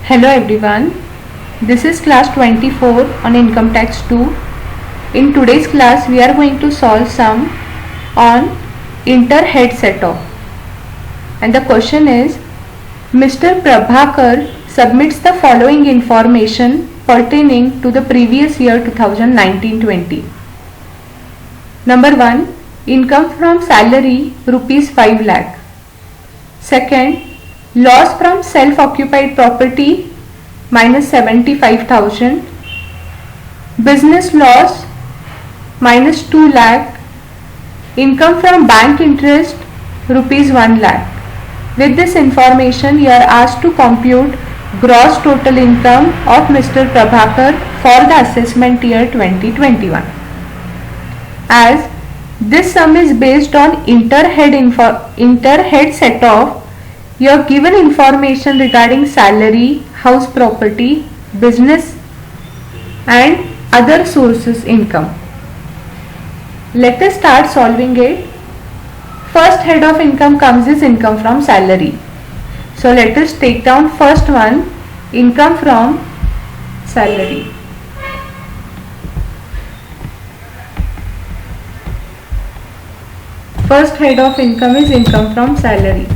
Hello everyone, this is class 24 on income tax 2. In today's class we are going to solve sum on inter-head set-off, and the question is Mr. Prabhakar submits the following information pertaining to the previous year 2019-20. Number 1, income from salary rupees 5 lakh. Second, loss from self-occupied property minus 75,000. Business loss minus 2 lakh. Income from bank interest rupees 1 lakh. With this information, you are asked to compute gross total income of Mr. Prabhakar for the assessment year 2021. As this sum is based on inter-head set-off, you are given information regarding salary, house property, business and other sources income. Let us start solving it. First head of income comes is income from salary. So let us take down first one, income from salary. First head of income is income from salary.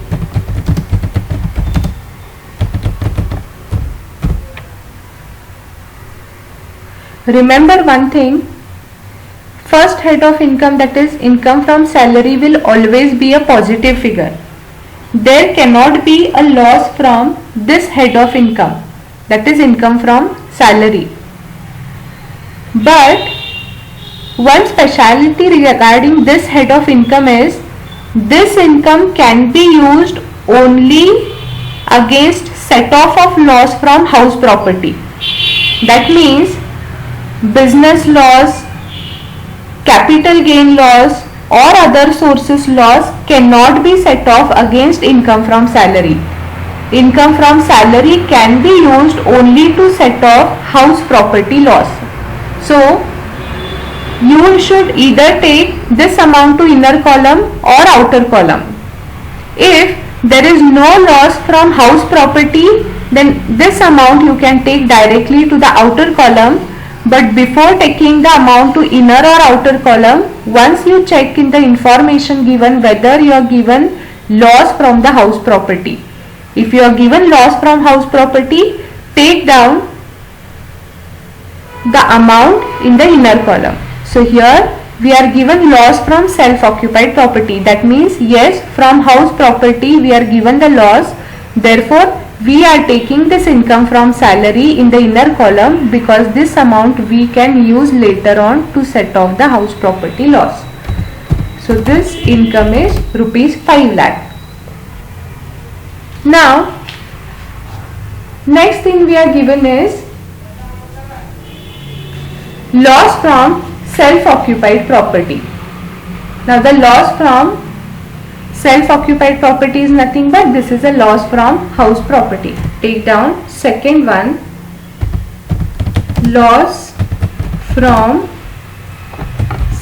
Remember one thing, first head of income, that is income from salary, will always be a positive figure. There cannot be a loss from this head of income, that is income from salary. But one speciality regarding this head of income is this income can be used only against set off of loss from house property. That means business loss, capital gain loss or other sources loss cannot be set off against income from salary. Income from salary can be used only to set off house property loss. So you should either take this amount to inner column or outer column. If there is no loss from house property, then this amount you can take directly to the outer column. But before taking the amount to inner or outer column, once you check in the information given whether you are given loss from the house property. If you are given loss from house property, take down the amount in the inner column. So here we are given loss from self-occupied property. That means yes, from house property we are given the loss. Therefore, we are taking this income from salary in the inner column because this amount we can use later on to set off the house property loss. So this income is rupees 5 lakh. Now, next thing we are given is loss from self-occupied property. Now the loss from self-occupied property is nothing but this is a loss from house property. Take down second one, loss from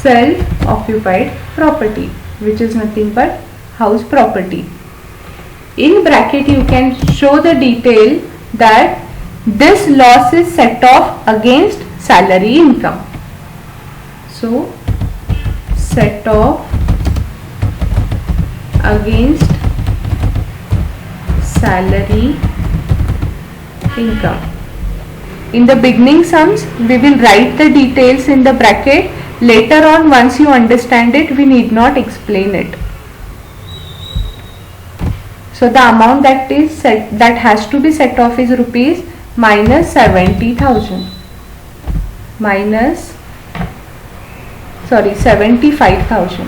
self-occupied property, which is nothing but house property. In bracket you can show the detail that this loss is set off against salary income. So set off against salary income. In the beginning sums we will write the details in the bracket. Later on, once you understand it, we need not explain it. So the amount that has to be set off is rupees minus 75,000. 75,000.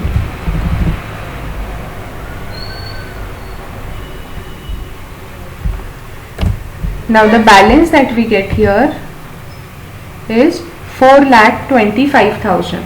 Now the balance that we get here is 4,25,000.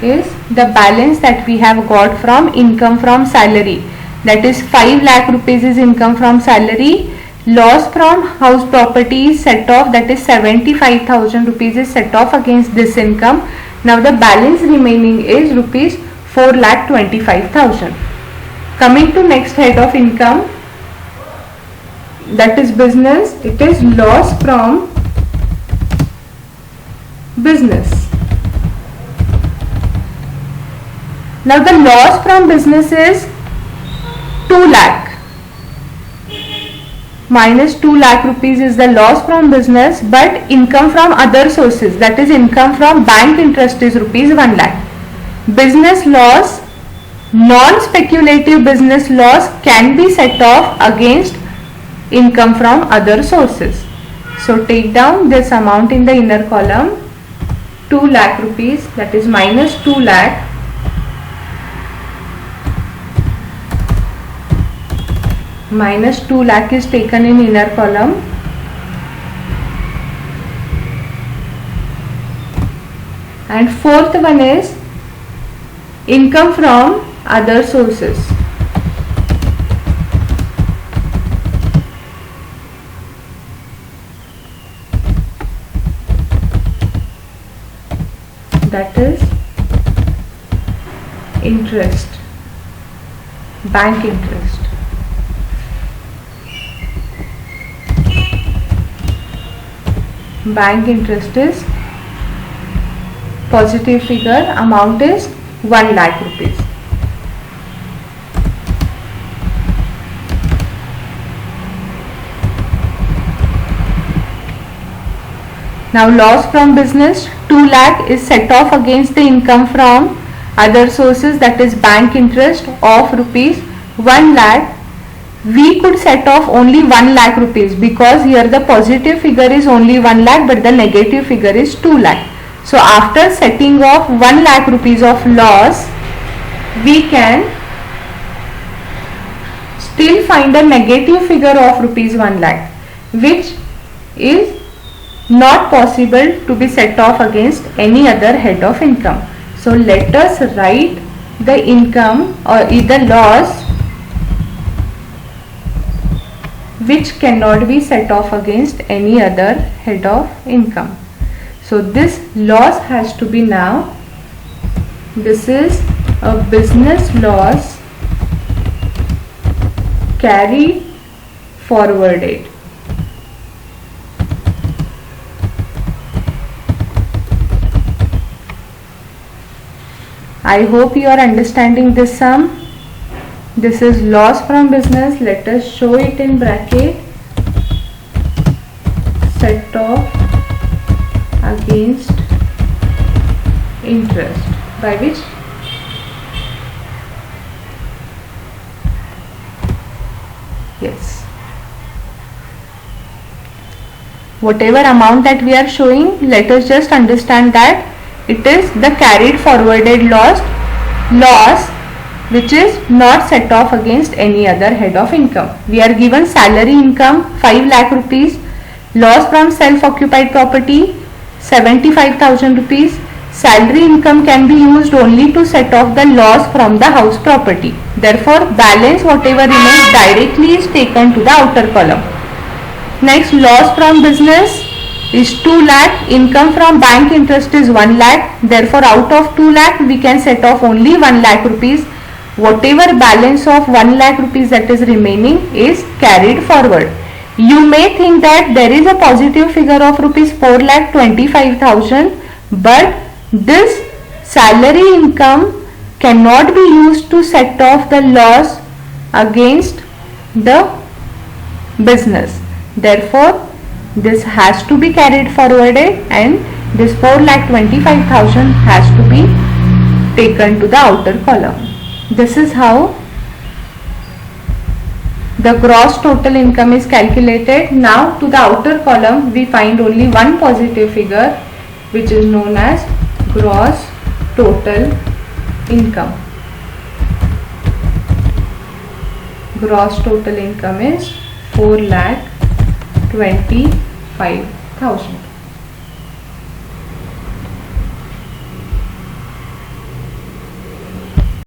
is the balance that we have got from income from salary. That is 5 lakh rupees is income from salary. Loss from house property is set off, that is 75,000 rupees is set off against this income. Now the balance remaining is rupees 4,25,000. Coming to next head of income, that is business. It is loss from business. Now the loss from business is 2 lakh. Minus 2 lakh rupees is the loss from business, but income from other sources, that is income from bank interest, is rupees 1 lakh. Business loss, non-speculative business loss can be set off against income from other sources. So take down this amount in the inner column, 2 lakh rupees, that is minus 2 lakh. Minus 2 lakh is taken in inner column. And fourth one is income from other sources. That is interest, bank interest. Bank interest is positive figure, amount is 1 lakh rupees. Now loss from business, 2 lakh is set off against the income from other sources, that is bank interest of rupees 1 lakh. We could set off only 1 lakh rupees because here the positive figure is only 1 lakh but the negative figure is 2 lakh. So after setting off 1 lakh rupees of loss, we can still find a negative figure of rupees 1 lakh, which is not possible to be set off against any other head of income. So let us write the income or either loss which cannot be set off against any other head of income. So this loss has to be now, this is a business loss carried forwarded. I hope you are understanding this sum. This is loss from business. Let us show it in bracket. Set off against interest, by which yes, whatever amount that we are showing, let us just understand that it is the carried forwarded loss which is not set off against any other head of income. We are given salary income 5 lakh rupees, loss from self-occupied property 75,000 rupees. Salary income can be used only to set off the loss from the house property. Therefore, balance whatever remains directly is taken to the outer column. Next, loss from business is 2 lakh, income from bank interest is 1 lakh. Therefore, out of 2 lakh we can set off only 1 lakh rupees. Whatever balance of 1 lakh rupees that is remaining is carried forward. You may think that there is a positive figure of rupees 4,25,000, but this salary income cannot be used to set off the loss against the business. Therefore, this has to be carried forwarded and this 4,25,000 has to be taken to the outer column. This is how the gross total income is calculated. Now to the outer column we find only one positive figure, which is known as gross total income. Gross total income is 4,25,000.